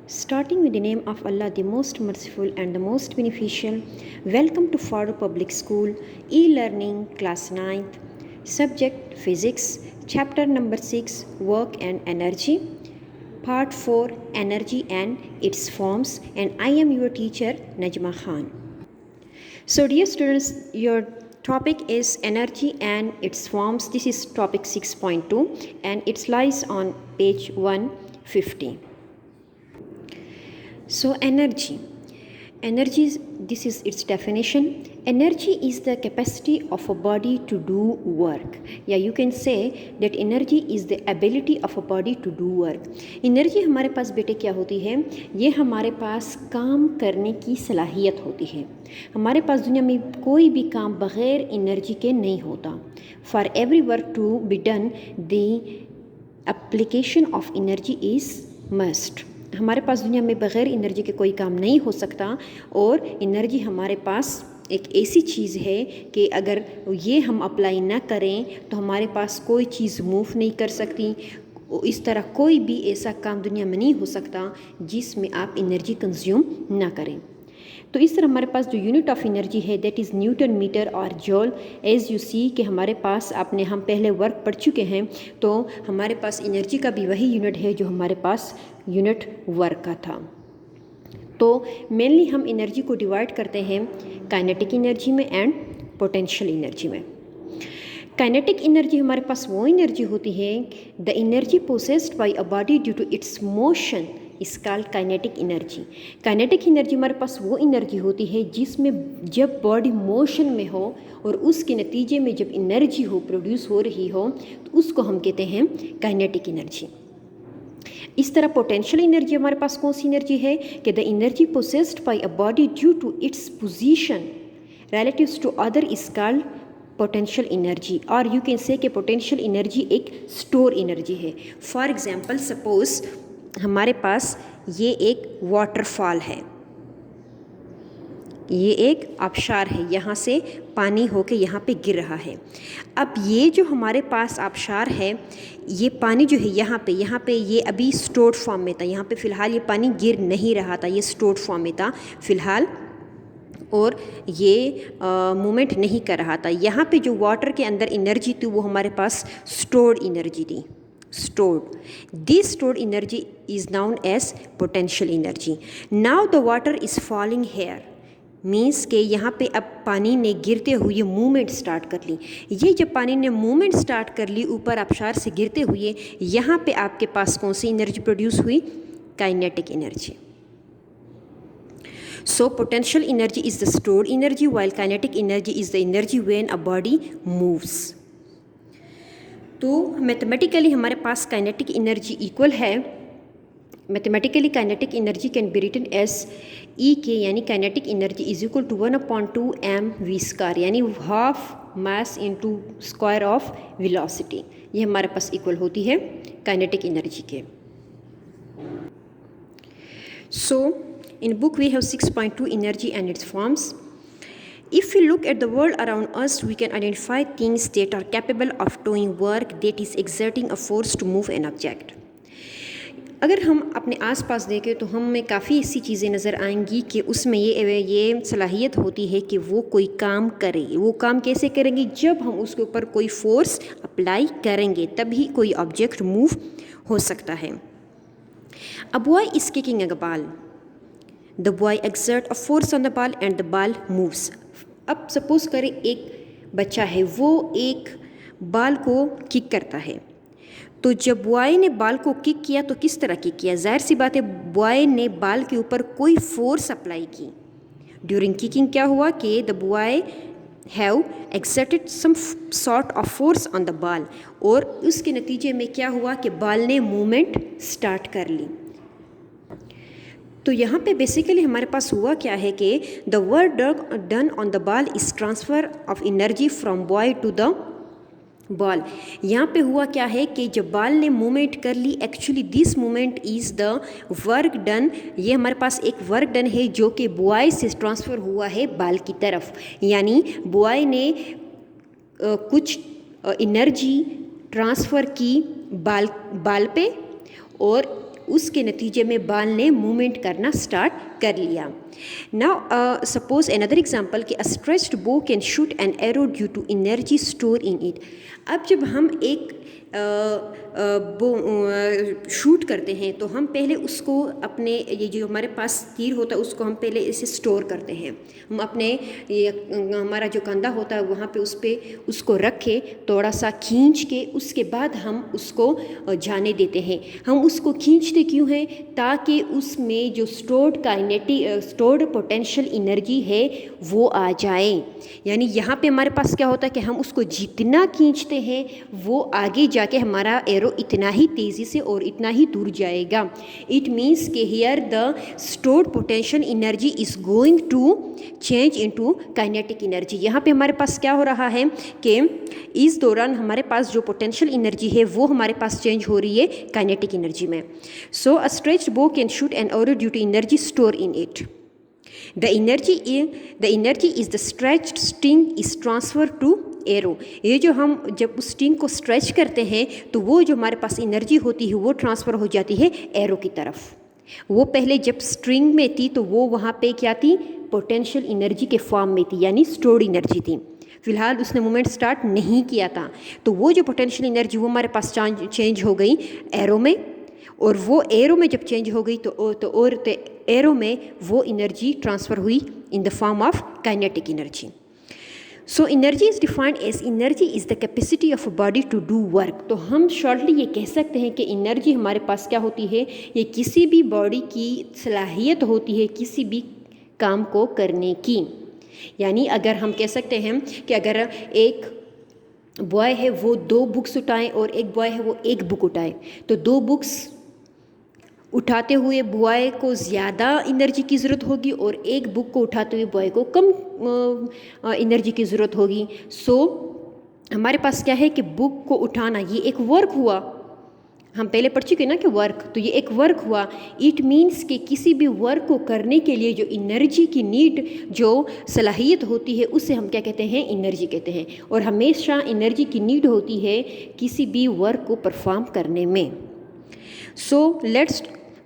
Starting with the name of Allah, the most merciful and the most beneficial. Welcome to Farooq Public School, e-learning, class 9th, subject physics, chapter number 6, work and energy, part 4, energy and its forms, and I am your teacher, Najma Khan. So dear students, your topic is energy and its forms. This is topic 6.2 and it lies on page 150. So energy, this is its definition. Energy is the capacity of a body to do work. Yeah, you can say that energy is the ability of a body to do work. Energy हमारे पास बेटे क्या होती है? ये हमारे पास काम करने की सलाहियत होती है. हमारे पास दुनिया में कोई भी काम बग़ैर एनर्जी के नहीं होता. For every work to be done the application of energy is must. हमारे पास दुनिया में बग़ैर एनर्जी के कोई काम नहीं हो सकता और एनर्जी हमारे पास एक ऐसी चीज़ है कि अगर ये हम अप्लाई ना करें तो हमारे पास कोई चीज़ मूव नहीं कर सकती. इस तरह कोई भी ऐसा काम दुनिया में नहीं हो सकता जिसमें आप एनर्जी कंज्यूम ना करें. तो इस तरह हमारे पास जो यूनिट ऑफ एनर्जी है दैट इज़ न्यूटन मीटर और जॉल. एज़ यू सी कि हमारे पास हम पहले वर्क पढ़ चुके हैं तो हमारे पास एनर्जी का भी वही यूनिट है जो हमारे पास यूनिट वर्क का था. तो मेनली हम एनर्जी को डिवाइड करते हैं काइनेटिक एनर्जी में एंड पोटेंशियल एनर्जी में. काइनेटिक एनर्जी हमारे पास वो एनर्जी होती है the energy possessed by a body due to its motion is called kinetic energy. Kinetic energy हमारे पास वो एनर्जी होती है जिसमें जब बॉडी मोशन में हो और उसके नतीजे में जब एनर्जी हो प्रोड्यूस हो रही हो तो उसको हम कहते हैं काइनेटिक एनर्जी. इस तरह पोटेंशियल एनर्जी हमारे पास कौन सी एनर्जी है कि the energy possessed by a body due to its position relatives to other is called potential energy. और यू कैन से कि पोटेंशियल एनर्जी एक स्टोर एनर्जी है. फॉर एग्जांपल सपोज हमारे पास ये एक वाटरफॉल है, ये एक आबशार है, यहाँ से पानी होके यहाँ पे गिर रहा है. अब ये जो हमारे पास आबशार है ये पानी जो है यहाँ पे ये अभी स्टोर्ड फॉर्म में था. यहाँ पे फ़िलहाल ये पानी गिर नहीं रहा था, ये स्टोर्ड फॉर्म में था फ़िलहाल और ये मूवमेंट नहीं कर रहा था. यहाँ पे जो वाटर के अंदर एनर्जी थी वो हमारे पास स्टोर्ड एनर्जी थी. This stored energy is known as potential energy. Now the water is falling here. Means के यहाँ पे अब पानी ने गिरते हुए मूवमेंट स्टार्ट कर ली. ये जब पानी ने मूवमेंट स्टार्ट कर ली ऊपर आबशार से गिरते हुए, यहाँ पे आपके पास कौन सी एनर्जी प्रोड्यूस हुई? Kinetic energy. So potential energy is the stored energy while kinetic energy is the energy when a body moves. तो मैथमेटिकली हमारे पास काइनेटिक एनर्जी इक्वल है. Mathematically kinetic energy can be written as E K यानी kinetic energy is equal to 1/2 mv square यानी half mass into square of velocity. ये हमारे पास equal होती है काइनेटिक एनर्जी के. So in book we have 6.2 energy and its forms. If we look at the world around us, we can identify things that are capable of doing work that is exerting a force to move an object. अगर हम अपने आसपास देखें तो हमें काफ़ी ऐसी चीज़ें नज़र आएंगी कि उसमें ये सलाहियत होती है कि वो कोई काम करे. वो काम कैसे करेंगे? जब हम उसके ऊपर कोई फोर्स अप्लाई करेंगे तभी कोई ऑब्जेक्ट मूव हो सकता है. A boy is kicking a ball. The boy exerts a force on the ball and the ball moves. अब सपोज़ करें एक बच्चा है वो एक बॉल को किक करता है. तो जब बॉय ने बॉल को किक किया तो किस तरह किक किया? जाहिर सी बात है बॉय ने बॉल के ऊपर कोई फोर्स अप्लाई की. ड्यूरिंग किकिंग क्या हुआ कि the boy have exerted some sort of force on the ball और उसके नतीजे में क्या हुआ कि बॉल ने मूवमेंट स्टार्ट कर ली. तो यहाँ पे बेसिकली हमारे पास हुआ क्या है कि the work done on the ball is transfer of energy from boy to the ball. यहाँ पे हुआ क्या है कि जब बॉल ने मूवमेंट कर ली actually this movement is the work done. ये हमारे पास एक वर्क डन है जो कि बॉय से ट्रांसफ़र हुआ है बॉल की तरफ. यानी बॉय ने कुछ एनर्जी ट्रांसफ़र की बॉल पे और उसके नतीजे में बाल ने मूवमेंट करना स्टार्ट कर लिया। नाउ सपोज अनदर एग्जांपल कि a stretched bow can shoot an arrow due to energy store in it. अब जब हम एक शूट करते हैं तो हम पहले उसको अपने ये जो हमारे पास तीर होता है उसको हम पहले इसे स्टोर करते हैं। हम अपने हमारा जो कंधा होता है वहाँ पे उस पर उसको रख के थोड़ा सा खींच के उसके बाद हम उसको जाने देते हैं। हम उसको खींचते क्यों हैं? ताकि उसमें जो स्टोर्ड पोटेंशियल एनर्जी है वो आ जाए। यानी यहाँ पे हमारे पास क्या होता है कि हम उसको जितना खींचते हैं वो आगे जाके हमारा एरो इतना ही तेज़ी से और इतना ही दूर जाएगा। इट मीन्स कि here the stored potential energy is going to change into kinetic energy. यहाँ पे हमारे पास क्या हो रहा है कि इस दौरान हमारे पास जो पोटेंशियल एनर्जी है वो हमारे पास चेंज हो रही है काइनेटिक एनर्जी में। So a stretched bow can shoot an arrow due to energy store in it. The energy is the stretched sting is transferred to arrow। ये जो हम जब उस स्टिंग को स्ट्रेच करते हैं तो वो जो हमारे पास एनर्जी होती है वो ट्रांसफ़र हो जाती है एरो की तरफ। वो पहले जब स्ट्रिंग में थी तो वो वहाँ पे क्या थी? पोटेंशियल एनर्जी के फॉर्म में थी, यानी स्टोर्ड एनर्जी थी। फिलहाल उसने मूवमेंट स्टार्ट नहीं किया था, तो वो जो पोटेंशियल एनर्जी वो हमारे पास चेंज हो गई एरो में, और वो एरो में जब चेंज हो गई तो एरो में वो एनर्जी ट्रांसफ़र हुई in the form of kinetic energy. So energy is defined as energy is the capacity of a body to do work. तो हम शॉर्टली ये कह सकते हैं कि एनर्जी हमारे पास क्या होती है? ये किसी भी बॉडी की सलाहियत होती है किसी भी काम को करने की। यानी अगर हम कह सकते हैं कि अगर एक बॉय है वो 2 बुक्स उठाएं और एक बॉय है वो 1 बुक उठाए, तो 2 बुक्स उठाते हुए बॉय को ज़्यादा एनर्जी की ज़रूरत होगी और 1 बुक को उठाते हुए बॉय को कम एनर्जी की ज़रूरत होगी। सो हमारे पास क्या है कि बुक को उठाना ये एक वर्क हुआ। हम पहले पढ़ चुके ना कि वर्क, तो ये एक वर्क हुआ। इट मीन्स कि किसी भी वर्क को करने के लिए जो एनर्जी की नीड, जो सलाहियत होती है उसे हम क्या कहते हैं? एनर्जी कहते हैं। और हमेशा एनर्जी की नीड होती है किसी भी वर्क को परफॉर्म करने में। So let's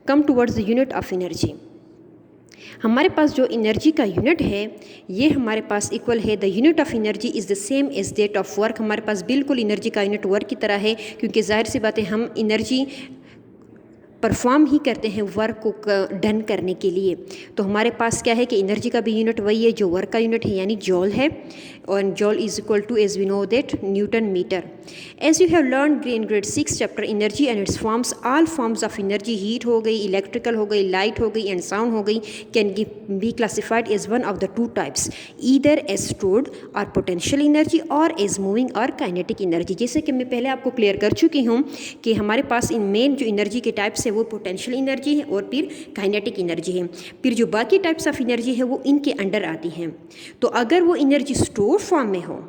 come towards the unit of energy. हमारे पास जो एनर्जी का यूनिट है ये हमारे पास इक्वल है, the unit of energy is the same as that of work. हमारे पास बिल्कुल एनर्जी का यूनिट वर्क की तरह है, क्योंकि जाहिर सी बात है हम एनर्जी परफॉर्म ही करते हैं वर्क को डन करने के लिए। तो हमारे पास क्या है कि एनर्जी का भी यूनिट वही है जो वर्क का यूनिट है, यानी जॉल है। और joule is equal to, as we know that, newton metre. As you have learn in grade 6 chapter energy and its forms, all forms of energy, heat हो गई, इलेक्ट्रिकल हो गई, लाइट हो गई एंड साउंड हो गई, can be classified as one of the 2 types, either as stored और potential energy और एज मूविंग और काइनेटिक एनर्जी। जैसे कि मैं पहले आपको क्लियर कर चुकी हूँ कि हमारे पास इन मेन जो एनर्जी के टाइप्स है वो पोटेंशियल एनर्जी है और फिर काइनेटिक एनर्जी है। फिर जो बाकी टाइप्स ऑफ एनर्जी है वो इनके अंडर आती हैं। तो अगर वो एनर्जी स्टोर फॉर्म में हो,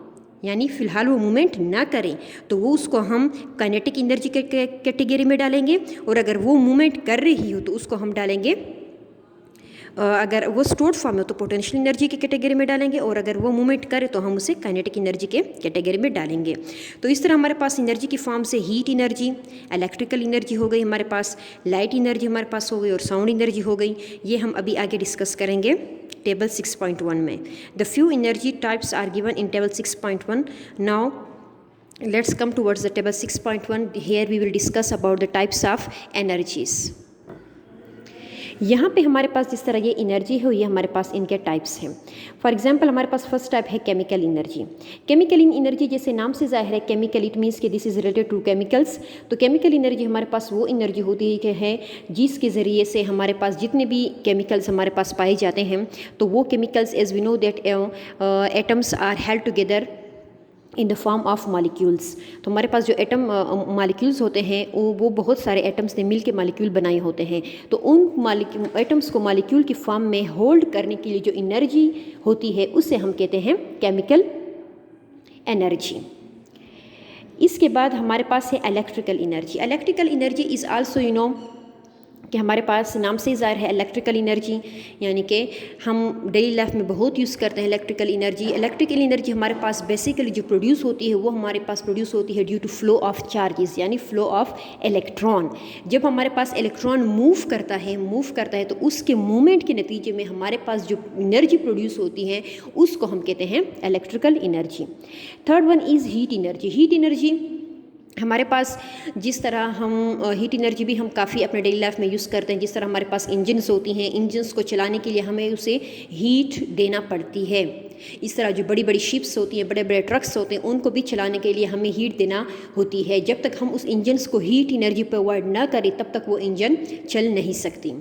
यानी फ़िलहाल वो मूवमेंट ना करें, तो वो उसको हम काइनेटिक एनर्जी के कैटेगरी में डालेंगे। और अगर वो मूवमेंट कर रही हो तो उसको हम डालेंगे, अगर वो स्टोर्ड फॉर्म है तो पोटेंशियल एनर्जी की कैटेगरी में डालेंगे, और अगर वो मूवमेंट करे तो हम उसे काइनेटिक एनर्जी के कैटेगरी में डालेंगे। तो इस तरह हमारे पास एनर्जी की फॉर्म से हीट एनर्जी, इलेक्ट्रिकल एनर्जी हो गई हमारे पास, लाइट एनर्जी हमारे पास हो गई और साउंड एनर्जी हो गई। ये हम अभी आगे डिस्कस करेंगे टेबल 6.1 में। The few energy types are given in table 6.1। Now let's come towards the table 6.1. Here we will discuss about the types of energies. यहाँ पे हमारे पास जिस तरह ये एनर्जी है ये हमारे पास इनके टाइप्स हैं। फॉर एग्जांपल हमारे पास फर्स्ट टाइप है केमिकल एनर्जी। केमिकल एनर्जी जैसे नाम से ज़ाहिर है केमिकल, इट मीन्स कि this is related to chemicals. तो केमिकल एनर्जी हमारे पास वो एनर्जी होती है जिसके ज़रिए से हमारे पास जितने भी केमिकल्स हमारे पास पाए जाते हैं, तो वो chemicals, as we know that atoms are held together in the form of molecules. तो हमारे पास जो एटम मॉलिक्यूल्स होते हैं वो बहुत सारे एटम्स ने मिल के मॉलिक्यूल बनाए होते हैं। तो उन एटम्स को मॉलिक्यूल की फॉर्म में होल्ड करने के लिए जो एनर्जी होती है उसे हम कहते हैं केमिकल एनर्जी। इसके बाद हमारे पास है electrical energy. Electrical energy is also कि हमारे पास नाम से ज़ाहिर है इलेक्ट्रिकल एनर्जी, यानी कि हम डेली लाइफ में बहुत यूज़ करते हैं इलेक्ट्रिकल एनर्जी। इलेक्ट्रिकल एनर्जी हमारे पास बेसिकली जो प्रोड्यूस होती है वो हमारे पास प्रोड्यूस होती है due to flow of charges, यानी फ्लो ऑफ इलेक्ट्रॉन। जब हमारे पास इलेक्ट्रॉन मूव करता है तो उसके मूवमेंट के नतीजे में हमारे पास जो एनर्जी प्रोड्यूस होती है उसको हम कहते हैं electrical energy. Third one is heat energy. Heat energy हमारे पास जिस तरह हम हीट एनर्जी भी हम काफ़ी अपने डेली लाइफ में यूज़ करते हैं। जिस तरह हमारे पास इंजन्स होती हैं, इंजन्स को चलाने के लिए हमें उसे हीट देना पड़ती है। इस तरह जो बड़ी बड़ी शिप्स होती हैं, बड़े बड़े ट्रक्स होते हैं, उनको भी चलाने के लिए हमें हीट देना होती है। जब तक हम उस इंजन्स को हीट एनर्जी प्रोवाइड ना करें तब तक वो इंजन चल नहीं सकती।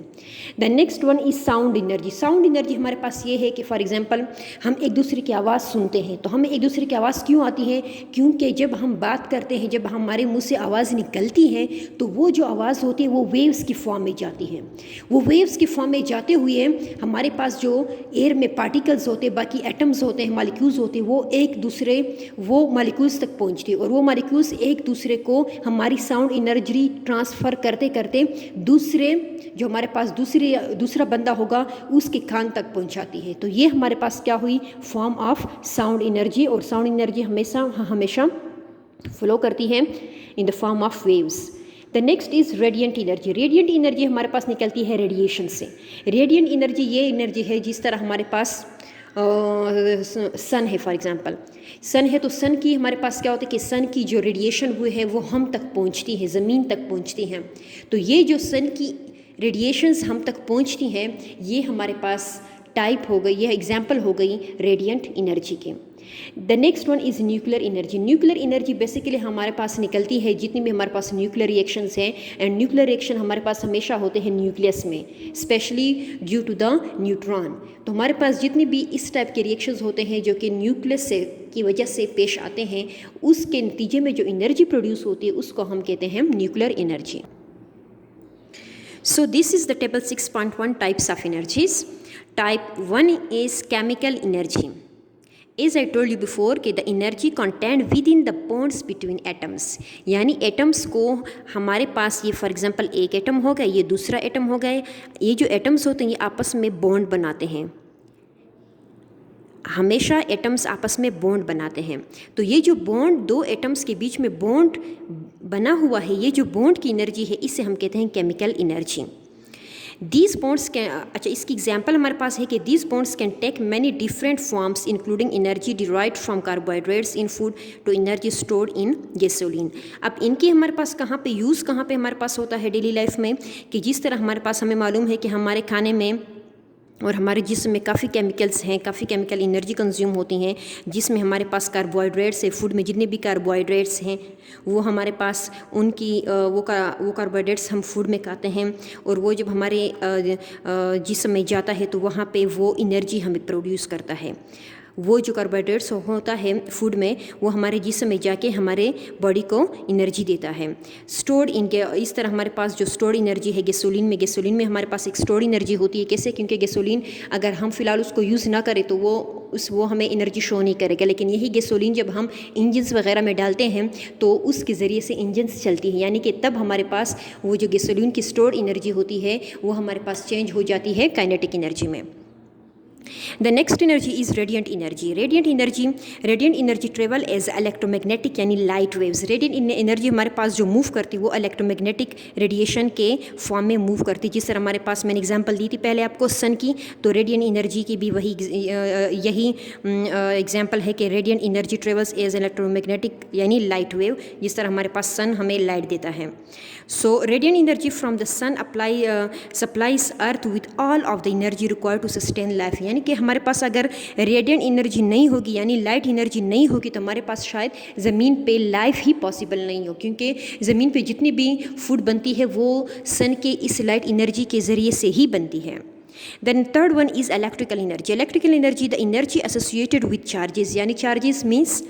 The next one is sound energy. Sound energy हमारे पास ये है कि फॉर एग्जांपल हम एक दूसरे की आवाज़ सुनते हैं, तो हमें एक दूसरे की आवाज़ क्यों आती है? क्योंकि जब हम बात करते हैं, जब हमारे मुंह से आवाज़ निकलती है तो वो जो आवाज़ होती है वो वेव्स की फॉर्म में जाती है। वो वेव्स की फॉर्म में जाते हुए हमारे पास जो एयर में पार्टिकल्स होते हैं, बाकी एटम्स होते हैं, मॉलिक्यूल्स होते हैं, वो एक दूसरे वो मॉलिक्यूल्स तक पहुंचते हैं और वो मॉलिक्यूल्स एक दूसरे को हमारी साउंड एनर्जी ट्रांसफ़र करते करते दूसरे जो हमारे पास दूसरा बंदा होगा उसके कान तक पहुंचाती है। तो ये हमारे पास क्या हुई? Form of sound energy. और साउंड एनर्जी हमेशा फ्लो करती है इन the form of waves. The next is radiant energy. Radiant energy हमारे पास निकलती है रेडिएशन से। रेडिएंट एनर्जी ये एनर्जी है जिस तरह हमारे पास सन है, फॉर एग्जांपल सन है तो सन की हमारे पास क्या होता है कि सन की जो रेडिएशन हुई है वो हम तक पहुंचती है, ज़मीन तक पहुंचती हैं। तो ये जो सन की रेडिएशंस हम तक पहुंचती हैं ये हमारे पास टाइप हो गई, यह एग्जाम्पल हो गई रेडिएंट एनर्जी की। The next one is nuclear energy. Nuclear energy basically हमारे पास निकलती है जितनी भी हमारे पास न्यूक्लियर रिएक्शंस हैं, एंड न्यूक्लियर रिएक्शन हमारे पास हमेशा होते हैं न्यूक्लियस में, specially due to the neutron. तो हमारे पास जितने भी इस टाइप के रिएक्शंस होते हैं जो कि न्यूक्लियस से की वजह से पेश आते हैं, उसके नतीजे में जो एनर्जी प्रोड्यूस होती है उसको हम कहते हैं nuclear energy. So this is the table 6.1 types of energies. Type 1 is chemical energy. As I told you before कि the energy contained within the bonds between atoms, यानी एटम्स को हमारे पास ये फॉर एग्जांपल एक एटम हो गया, ये दूसरा एटम हो गया, ये जो एटम्स होते हैं ये आपस में बॉन्ड बनाते हैं। हमेशा एटम्स आपस में बॉन्ड बनाते हैं। तो ये जो बॉन्ड दो एटम्स के बीच में बॉन्ड बना हुआ है, ये जो बॉन्ड की एनर्जी है इसे हम कहते हैं chemical energy. These bonds can, अच्छा इसकी एग्जांपल हमारे पास है कि these bonds can take many different forms including energy derived from carbohydrates in food to energy stored in gasoline. अब इनकी हमारे पास कहाँ पे यूज़ कहाँ पे हमारे पास होता है डेली लाइफ में, कि जिस तरह हमारे पास हमें मालूम है कि हमारे खाने में और हमारे जिस्म में काफ़ी केमिकल्स हैं, काफ़ी केमिकल एनर्जी कंज्यूम होती हैं, जिसमें हमारे पास कार्बोहाइड्रेट्स है, फूड में जितने भी कार्बोहाइड्रेट्स हैं वो हमारे पास उनकी वो कार्बोहाइड्रेट्स हम फूड में खाते हैं, और वो जब हमारे जिस्म में जाता है तो वहाँ पे वो एनर्जी हमें प्रोड्यूस करता है। वो जो कार्बोहाइड्रेट्स होता है फूड में वो हमारे जिस्म में जाके हमारे बॉडी को एनर्जी देता है। स्टोर्ड इन, इस तरह हमारे पास जो स्टोर्ड एनर्जी है गैसोलीन में हमारे पास एक स्टोर्ड एनर्जी होती है। कैसे? क्योंकि गैसोलीन अगर हम फ़िलहाल उसको यूज़ ना करें तो वो हमें एनर्जी शो नहीं करेगा, लेकिन यही गैसोलीन जब हम इंजन्स वगैरह में डालते हैं तो उसके ज़रिए से इंजन्स चलती हैं, यानी कि तब हमारे पास वो जो गैसोलीन की स्टोर्ड एनर्जी होती है वो हमारे पास चेंज हो जाती है काइनेटिक एनर्जी में। The next energy is radiant energy. Radiant energy travel as electromagnetic यानी light waves. Radiant energy हमारे पास जो मूव करती है वो इलेक्ट्रोमैग्नेटिक रेडिएशन के फॉर्म में मूव करती है। जिस तरह हमारे पास मैंने एग्जांपल दी थी पहले आपको सन की, तो रेडिएंट एनर्जी की भी यही एग्जांपल है कि radiant energy travels as electromagnetic यानी लाइट वेव, जिस तरह हमारे पास सन हमें लाइट देता है। So radiant energy from the sun supplies earth with all of the energy required to sustain life, यानी कि हमारे पास अगर रेडिएंट एनर्जी नहीं होगी यानी लाइट एनर्जी नहीं होगी तो हमारे पास शायद ज़मीन पे लाइफ ही पॉसिबल नहीं हो, क्योंकि ज़मीन पे जितनी भी फूड बनती है वो सन के इस लाइट एनर्जी के ज़रिए से ही बनती है। Then third one is electrical energy. Electrical energy, the energy associated with charges, यानी charges means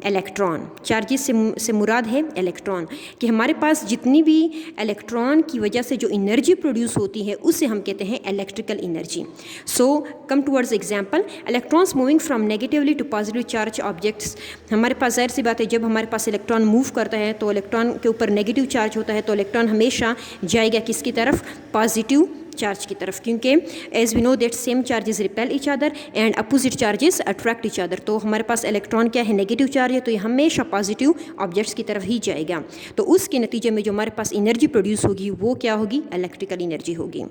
इलेक्ट्रॉन। चार्जेस से मुराद है इलेक्ट्रॉन, कि हमारे पास जितनी भी इलेक्ट्रॉन की वजह से जो एनर्जी प्रोड्यूस होती है उसे हम कहते हैं electrical energy. So come towards example, electrons moving from negatively to positive charge objects. हमारे पास जाहिर सी बात है, जब हमारे पास इलेक्ट्रॉन मूव करता है तो इलेक्ट्रॉन के ऊपर नेगेटिव चार्ज होता है, तो इलेक्ट्रॉन हमेशा जाएगा किसकी तरफ? पॉजिटिव चार्ज की तरफ, क्योंकि as we know that same charges repel each other and opposite charges attract each other. तो हमारे पास इलेक्ट्रॉन क्या है? नेगेटिव चार्ज है, तो ये हमेशा पॉजिटिव ऑब्जेक्ट्स की तरफ ही जाएगा। तो उसके नतीजे में जो हमारे पास एनर्जी प्रोड्यूस होगी वो क्या होगी? इलेक्ट्रिकल एनर्जी होगी।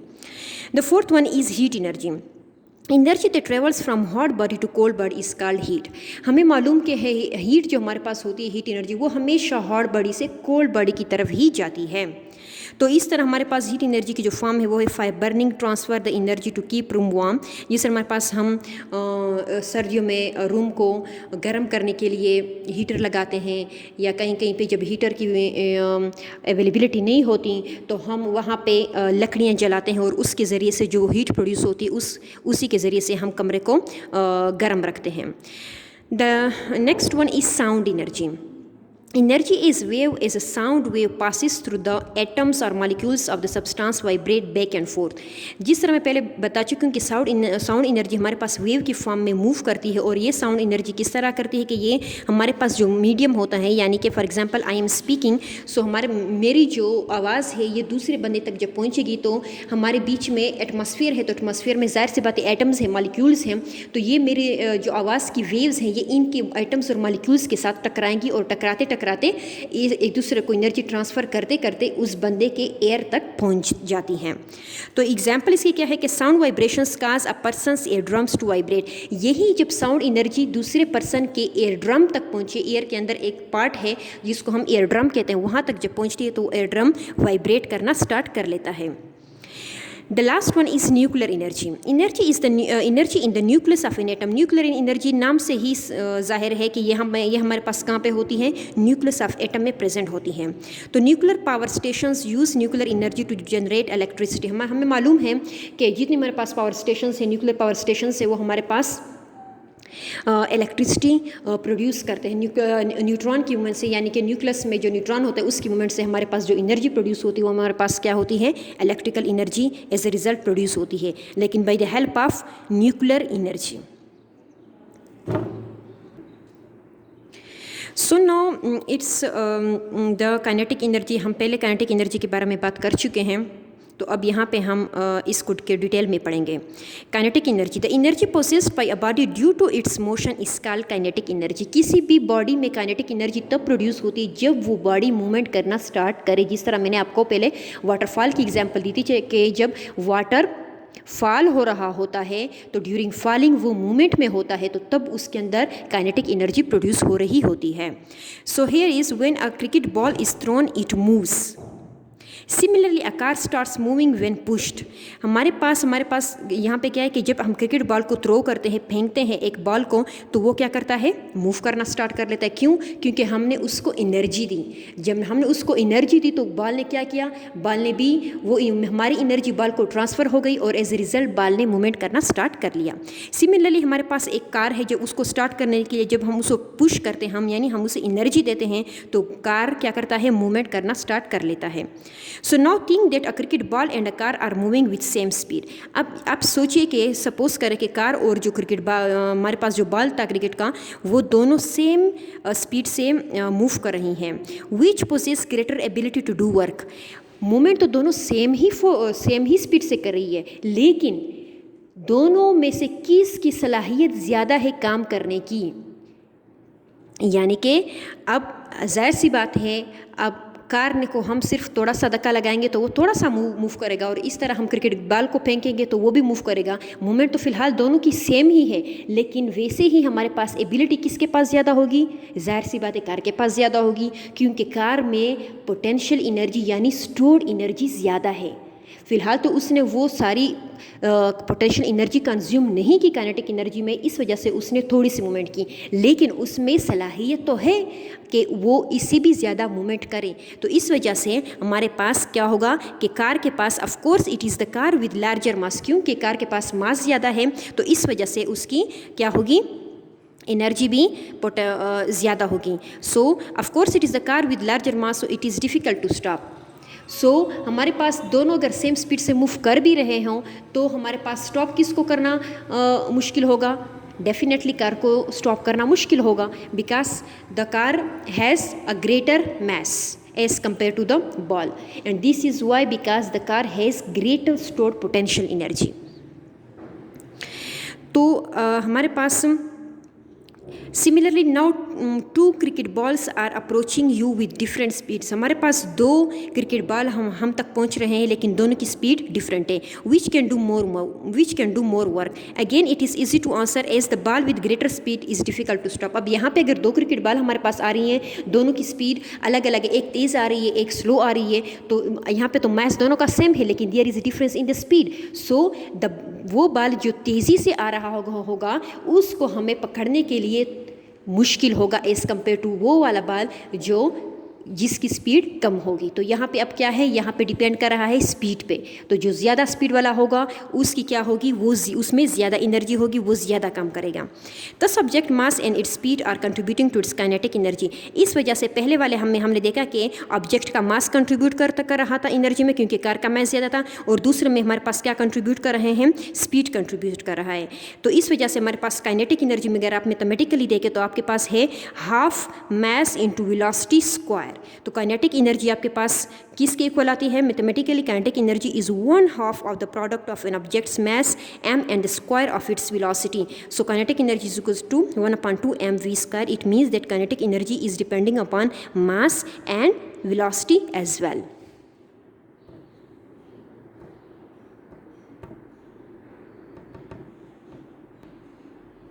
The fourth one is heat energy. Energy that travels from hot body to cold body is called heat. हमें मालूम कि है हीट जो हमारे पास होती है, हीट एनर्जी, वो हमेशा हॉट बॉडी से कोल्ड बॉडी की तरफ ही जाती है। तो इस तरह हमारे पास हीट एनर्जी की जो फॉर्म है वो है fire burning, transfer the energy to keep room warm. जिससे हमारे पास हम सर्दियों में रूम को गर्म करने के लिए हीटर लगाते हैं, या कहीं कहीं पे जब हीटर की अवेलेबिलिटी नहीं होती तो हम वहाँ पे लकड़ियाँ जलाते हैं और उसके ज़रिए से जो हीट प्रोड्यूस होती है उसी के ज़रिए से हम कमरे को गर्म रखते हैं। The next one is sound energy. Energy is wave as a sound wave passes through the atoms or molecules of the substance vibrate back and forth। जिस तरह मैं पहले बता चुकी हूँ कि साउंड एनर्जी हमारे पास वेव की फॉर्म में मूव करती है, और ये साउंड एनर्जी किस तरह करती है कि ये हमारे पास जो मीडियम होता है, यानी कि for example I am speaking, so मेरी जो आवाज़ है ये दूसरे बंदे तक जब पहुँचेगी तो हमारे बीच में एटमॉस्फेयर है, तो एटमॉस्फेयर में ज़ाहिर सी बात है एटम्स हैं, मॉलिक्यूल्स हैं, तो ये मेरे जो आवाज़ की वेव्स हैं ये इनके एटम्स और मॉलिक्यूल्स के साथ टकराएंगी, और टकराते एक दूसरे को एनर्जी ट्रांसफ़र करते करते उस बंदे के एयर तक पहुंच जाती हैं। तो एग्जांपल इसकी क्या है कि sound vibrations cause a person's ear drums to vibrate. यही जब साउंड एनर्जी दूसरे पर्सन के एयर ड्रम तक पहुंचे, एयर के अंदर एक पार्ट है जिसको हम एयर ड्रम कहते हैं, वहाँ तक जब पहुँचती है तो एयर ड्रम वाइब्रेट करना स्टार्ट कर लेता है। The last one is nuclear energy. Energy is the energy in the nucleus of an atom. Nuclear energy नाम से ही जाहिर है कि ये हमारे पास कहाँ पे होती है? न्यूक्लियस ऑफ एटम में प्रेजेंट होती हैं। तो nuclear power stations use nuclear energy to generate electricity. हमें मालूम है कि जितने हमारे पास पावर स्टेशंस हैं, न्यूक्लियर पावर स्टेशंस है, वो हमारे पास इलेक्ट्रिसिटी प्रोड्यूस करते हैं न्यूट्रॉन की मूवमेंट से, यानी कि न्यूक्लियस में जो न्यूट्रॉन होता है उसकी मूवमेंट से हमारे पास जो एनर्जी प्रोड्यूस होती है वो हमारे पास क्या होती है? Electrical energy as a result produce होती है, लेकिन by the help of nuclear energy. So now it's the kinetic energy. हम पहले काइनेटिक एनर्जी के बारे में बात कर चुके हैं, तो अब यहाँ पे हम इसको के डिटेल में पढ़ेंगे। Kinetic energy, the energy possessed by a body due to its motion is called kinetic energy. किसी भी बॉडी में काइनेटिक एनर्जी तब प्रोड्यूस होती है जब वो बॉडी मूवमेंट करना स्टार्ट करे। जिस तरह मैंने आपको पहले वाटरफॉल की एग्जांपल दी थी कि जब वाटर फॉल हो रहा होता है तो ड्यूरिंग फॉलिंग वो मूवमेंट में होता है, तो तब उसके अंदर काइनेटिक एनर्जी प्रोड्यूस हो रही होती है। So here is when a cricket ball is throne it moves. Similarly a car starts moving when pushed. हमारे पास यहाँ पे क्या है कि जब हम क्रिकेट बॉल को थ्रो करते हैं, फेंकते हैं एक बॉल को, तो वो क्या करता है? मूव करना स्टार्ट कर लेता है। क्यों? क्योंकि हमने उसको एनर्जी दी। जब हमने उसको एनर्जी दी तो बॉल ने क्या किया? बॉल ने भी वो हमारी एनर्जी बॉल को ट्रांसफ़र हो गई और एज ए रिजल्ट बॉल ने मूवमेंट करना स्टार्ट कर लिया। सिमिलरली हमारे पास एक कार है, जब उसको स्टार्ट करने के लिए जब हम उसको पुश करते हैं, हम यानी हम उसे एनर्जी देते हैं, तो कार क्या करता है? मूवमेंट करना स्टार्ट कर लेता है। So now think that a cricket ball and a car are moving with same speed. अब आप सोचिए कि सपोज करें कि कार और जो क्रिकेट बॉल हमारे पास जो बॉल था क्रिकेट का, वो दोनों सेम स्पीड से मूव कर रही हैं। Which possess greater ability to do work. Movement तो दोनों सेम ही स्पीड से कर रही है, लेकिन दोनों में से किसकी सलाहियत ज़्यादा है काम करने की? यानी कि अब जाहिर सी बात है, अब कार ने को हम सिर्फ थोड़ा सा धक्का लगाएंगे तो वो थोड़ा सा मूव करेगा, और इस तरह हम क्रिकेट बॉल को फेंकेंगे तो वो भी मूव करेगा। मूवमेंट तो फिलहाल दोनों की सेम ही है, लेकिन वैसे ही हमारे पास एबिलिटी किसके पास ज़्यादा होगी? जाहिर सी बात है कार के पास ज़्यादा होगी, क्योंकि कार में पोटेंशियल एनर्जी यानी स्टोर्ड एनर्जी ज़्यादा है। फ़िलहाल तो उसने वो सारी पोटेंशियल एनर्जी कंज्यूम नहीं की काइनेटिक एनर्जी में, इस वजह से उसने थोड़ी सी मूवमेंट की, लेकिन उसमें सलाहियत तो है कि वो इससे भी ज़्यादा मूवमेंट करे। तो इस वजह से हमारे पास क्या होगा कि कार के पास, of course it is the car with larger mass, क्योंकि कार के पास मास ज़्यादा है, तो इस वजह से उसकी क्या होगी? एनर्जी भी ज़्यादा होगी. So of course it is the car with larger mass, so it is difficult to stop. So हमारे पास दोनों अगर सेम स्पीड से मूव कर भी रहे हों तो हमारे पास स्टॉप किसको करना मुश्किल होगा? डेफिनेटली कार को स्टॉप करना मुश्किल होगा, because the car has a greater mass as compared to the ball, and this is why because the car has greater stored potential energy. तो हमारे पास similarly now 2 cricket balls are approaching you with different speeds. हमारे पास 2 cricket ball हम तक पहुंच रहे हैं, लेकिन दोनों की स्पीड डिफरेंट है. Which can do more work? Again it is easy to answer as the ball with greater speed is difficult to stop. अब यहाँ पे अगर 2 क्रिकेट बॉल हमारे पास आ रही हैं, दोनों की स्पीड अलग अलग है, एक तेज़ आ रही है, एक स्लो आ रही है, तो यहाँ पे तो मैच दोनों का सेम है, लेकिन there is a difference in the speed. So वो बॉल जो तेज़ी से आ रहा होगा उसको हमें पकड़ने के लिए मुश्किल होगा एज़ कम्पेयर टू वो वाला बॉल जो जिसकी स्पीड कम होगी. तो यहाँ पे अब क्या है, यहाँ पे डिपेंड कर रहा है स्पीड पे. तो जो ज़्यादा स्पीड वाला होगा उसकी क्या होगी, वो उसमें ज़्यादा एनर्जी होगी, वो ज़्यादा काम करेगा. The subject mass and its speed are contributing to its kinetic energy. इस वजह से पहले वाले हमने देखा कि ऑब्जेक्ट का मास कंट्रीब्यूट कर रहा था एनर्जी में, क्योंकि कार का मास ज़्यादा था, और दूसरे में हमारे पास क्या कंट्रीब्यूट कर रहे हैं, स्पीड कंट्रीब्यूट कर रहा है. तो इस वजह से हमारे पास काइनेटिक एनर्जी में अगर आप मैथमेटिकली देखें तो आपके पास है half mass into velocity square. तो काइनेटिक एनर्जी आपके पास किसके इक्वल आती है? Mathematically kinetic energy is 1/2 of the product of an object's mass m and the square of its velocity. So kinetic energy is equals to 1/2 mv square. It means that kinetic energy is depending upon mass and velocity as well.